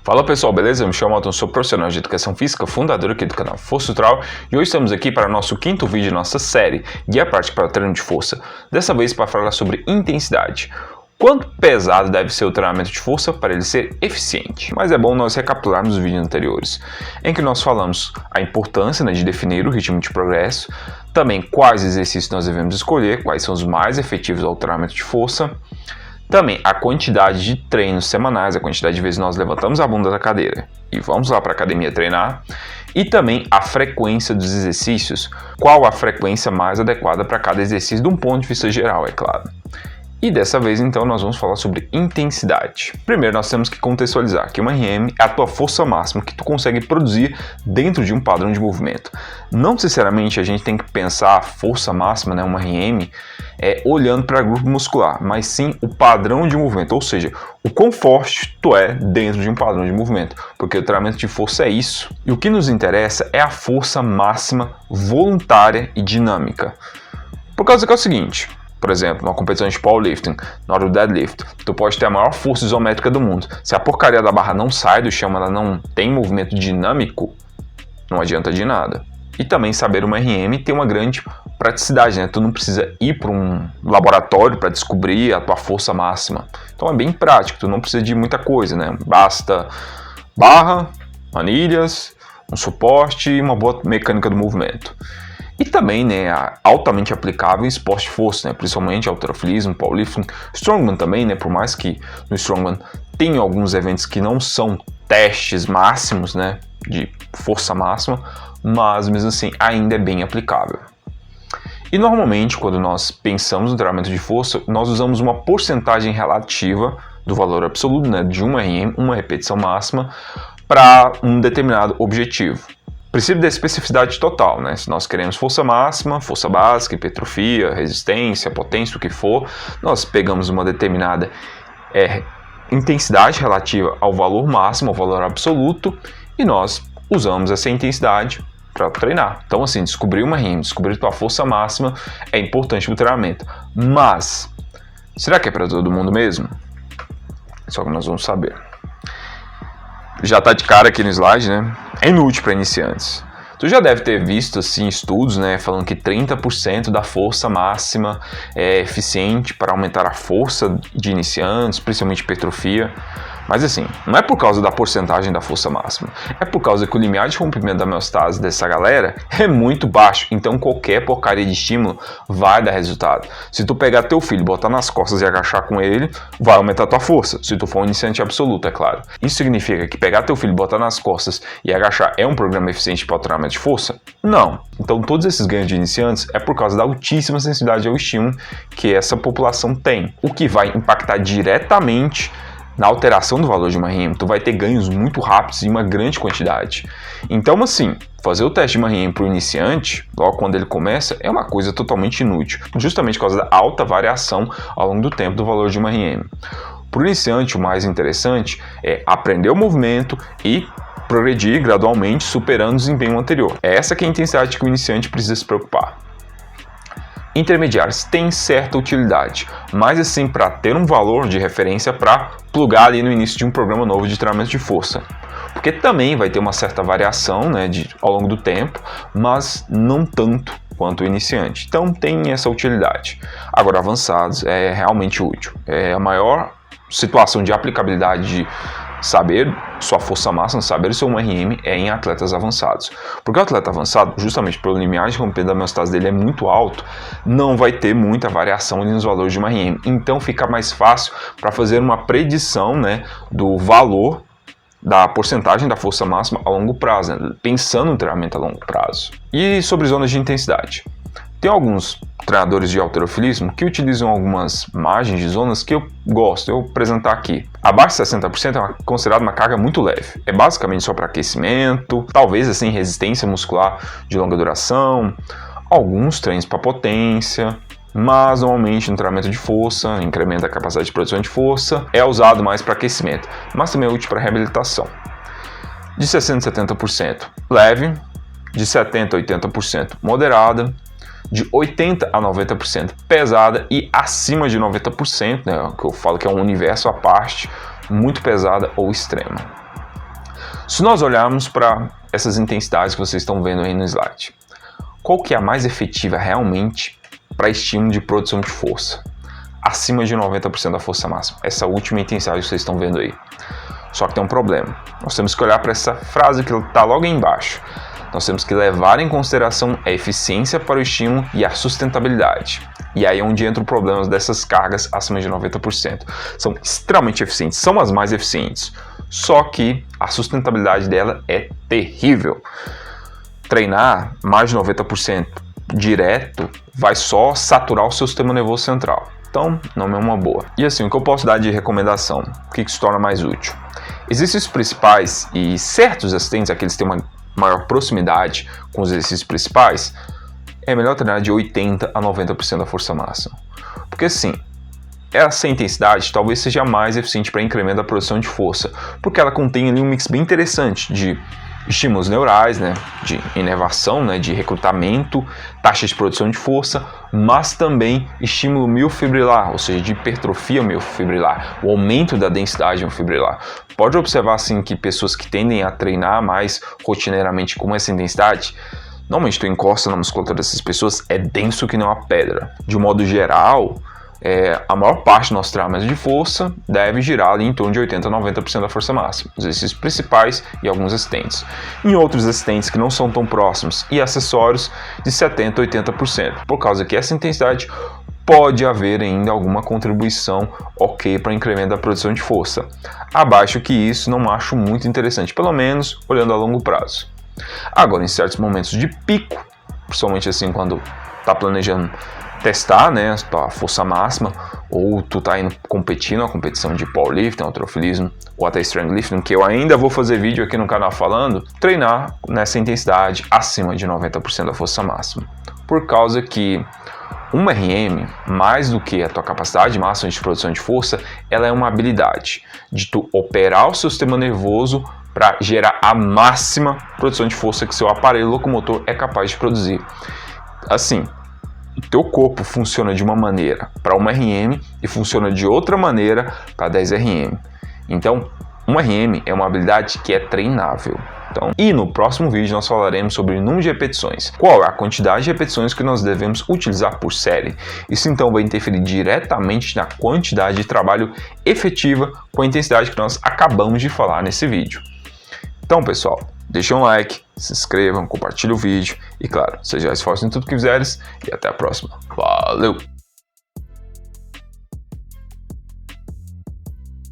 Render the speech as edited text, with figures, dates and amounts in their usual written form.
Fala pessoal, beleza? Eu me chamo Alton, sou profissional de educação física, fundador aqui do canal Força Natural e hoje estamos aqui para o nosso quinto vídeo de nossa série Guia Prática para Treino de Força, dessa vez para falar sobre intensidade. Quanto pesado deve ser o treinamento de força para ele ser eficiente? Mas é bom nós recapitularmos os vídeos anteriores, em que nós falamos a importância de definir o ritmo de progresso, também quais exercícios nós devemos escolher, quais são os mais efetivos ao treinamento de força, também a quantidade de treinos semanais, a quantidade de vezes nós levantamos a bunda da cadeira e vamos lá para a academia treinar, e também a frequência dos exercícios, qual a frequência mais adequada para cada exercício, de um ponto de vista geral, é claro. E dessa vez, então, nós vamos falar sobre intensidade. Primeiro, nós temos que contextualizar que uma RM é a tua força máxima que tu consegue produzir dentro de um padrão de movimento. Não necessariamente a gente tem que pensar a força máxima, uma RM, olhando para grupo muscular, mas sim o padrão de movimento, ou seja, o quão forte tu é dentro de um padrão de movimento, porque o treinamento de força é isso. E o que nos interessa é a força máxima voluntária e dinâmica. Por causa que é o seguinte... Por exemplo, numa competição de powerlifting, na hora do deadlift, tu pode ter a maior força isométrica do mundo. Se a porcaria da barra não sai do chão, ela não tem movimento dinâmico, não adianta de nada. E também saber uma RM tem uma grande praticidade, Tu não precisa ir para um laboratório para descobrir a tua força máxima. Então é bem prático, tu não precisa de muita coisa, Basta barra, manilhas, um suporte e uma boa mecânica do movimento. E também, altamente aplicável em esporte de força, principalmente halterofilismo, powerlifting, strongman também, por mais que no strongman tenha alguns eventos que não são testes máximos, de força máxima, mas mesmo assim ainda é bem aplicável. E normalmente, quando nós pensamos no treinamento de força, nós usamos uma porcentagem relativa do valor absoluto, de uma RM, uma repetição máxima, para um determinado objetivo. Princípio da especificidade total, Se nós queremos força máxima, força básica, hipertrofia, resistência, potência, o que for, nós pegamos uma determinada intensidade relativa ao valor máximo, ao valor absoluto, e nós usamos essa intensidade para treinar. Então, assim, descobrir uma RM, descobrir tua força máxima é importante para o treinamento. Mas, será que é para todo mundo mesmo? Só que nós vamos saber. Já está de cara aqui no slide, É inútil para iniciantes. Tu já deve ter visto assim estudos, falando que 30% da força máxima é eficiente para aumentar a força de iniciantes, principalmente hipertrofia. Mas assim, não é por causa da porcentagem da força máxima, é por causa que o limiar de rompimento da homeostase dessa galera é muito baixo, então qualquer porcaria de estímulo vai dar resultado. Se tu pegar teu filho, botar nas costas e agachar com ele, vai aumentar tua força, se tu for um iniciante absoluto, é claro. Isso significa que pegar teu filho, botar nas costas e agachar é um programa eficiente para o treinamento de força? Não. Então todos esses ganhos de iniciantes é por causa da altíssima sensibilidade ao estímulo que essa população tem, o que vai impactar diretamente na alteração do valor de uma RM. Tu vai ter ganhos muito rápidos em uma grande quantidade. Então, assim, fazer o teste de uma RM para o iniciante, logo quando ele começa, é uma coisa totalmente inútil, justamente por causa da alta variação ao longo do tempo do valor de uma RM. Para o iniciante, o mais interessante é aprender o movimento e progredir gradualmente, superando o desempenho anterior. É essa que é a intensidade que o iniciante precisa se preocupar. Intermediários têm certa utilidade, mas assim para ter um valor de referência para plugar ali no início de um programa novo de treinamento de força. Porque também vai ter uma certa variação ao longo do tempo, mas não tanto quanto o iniciante. Então tem essa utilidade. Agora, avançados é realmente útil. É a maior situação de aplicabilidade de saber sua força máxima, saber o seu 1RM é em atletas avançados. Porque o atleta avançado, justamente pelo limiar de rompimento da homeostase dele é muito alto, não vai ter muita variação ali nos valores de uma RM. Então fica mais fácil para fazer uma predição do valor da porcentagem da força máxima a longo prazo, pensando no treinamento a longo prazo. E sobre zonas de intensidade. Tem alguns treinadores de halterofilismo que utilizam algumas margens de zonas que eu gosto, eu vou apresentar aqui. Abaixo de 60% é considerado uma carga muito leve. É basicamente só para aquecimento, talvez assim resistência muscular de longa duração, alguns treinos para potência, mas normalmente no treinamento de força, incremento da capacidade de produção de força, é usado mais para aquecimento, mas também é útil para reabilitação. De 60% a 70% leve, de 70% a 80% moderada, de 80% a 90% pesada e acima de 90%, que eu falo que é um universo à parte, muito pesada ou extrema. Se nós olharmos para essas intensidades que vocês estão vendo aí no slide, qual que é a mais efetiva realmente para estímulo de produção de força? Acima de 90% da força máxima. Essa última intensidade que vocês estão vendo aí. Só que tem um problema. Nós temos que olhar para essa frase que está logo aí embaixo. Nós temos que levar em consideração a eficiência para o estímulo e a sustentabilidade. E aí é onde entra o problema dessas cargas acima de 90%. São extremamente eficientes, são as mais eficientes. Só que a sustentabilidade dela é terrível. Treinar mais de 90% direto vai só saturar o seu sistema nervoso central. Então, não é uma boa. E assim, o que eu posso dar de recomendação? O que se torna mais útil? Existem os principais e certos exercícios, aqueles que têm uma maior proximidade com os exercícios principais, é melhor treinar de 80% a 90% da força máxima. Porque assim, essa intensidade talvez seja mais eficiente para incremento da produção de força, porque ela contém ali um mix bem interessante de estímulos neurais, né, de inervação, né, de recrutamento, taxa de produção de força, mas também estímulo miofibrilar, ou seja, de hipertrofia miofibrilar, o aumento da densidade miofibrilar. Pode observar assim que pessoas que tendem a treinar mais rotineiramente com essa intensidade, normalmente tu encosta na musculatura dessas pessoas, é denso que nem uma pedra. De um modo geral, a maior parte do nosso treinamento de força deve girar ali em torno de 80% a 90% da força máxima, os exercícios principais e alguns assistentes. Em outros assistentes que não são tão próximos e acessórios, de 70% a 80%, por causa que essa intensidade pode haver ainda alguma contribuição ok para incremento da produção de força. Abaixo que isso, não acho muito interessante, pelo menos olhando a longo prazo. Agora, em certos momentos de pico, principalmente assim quando está planejando testar, né, a força máxima, ou tu tá indo competir na competição de powerlifting, halterofilismo ou até strengthlifting, que eu ainda vou fazer vídeo aqui no canal falando, treinar nessa intensidade acima de 90% da força máxima. Por causa que um RM, mais do que a tua capacidade máxima de produção de força, ela é uma habilidade de tu operar o seu sistema nervoso para gerar a máxima produção de força que seu aparelho locomotor é capaz de produzir. Assim, o teu corpo funciona de uma maneira para 1 RM e funciona de outra maneira para 10 RM. Então, 1 RM é uma habilidade que é treinável. E no próximo vídeo nós falaremos sobre o número de repetições, qual é a quantidade de repetições que nós devemos utilizar por série. Isso então vai interferir diretamente na quantidade de trabalho efetiva com a intensidade que nós acabamos de falar nesse vídeo. Então, pessoal, deixem um like, se inscrevam, compartilhem o vídeo e, claro, seja esforço em tudo que fizeres e até a próxima. Valeu!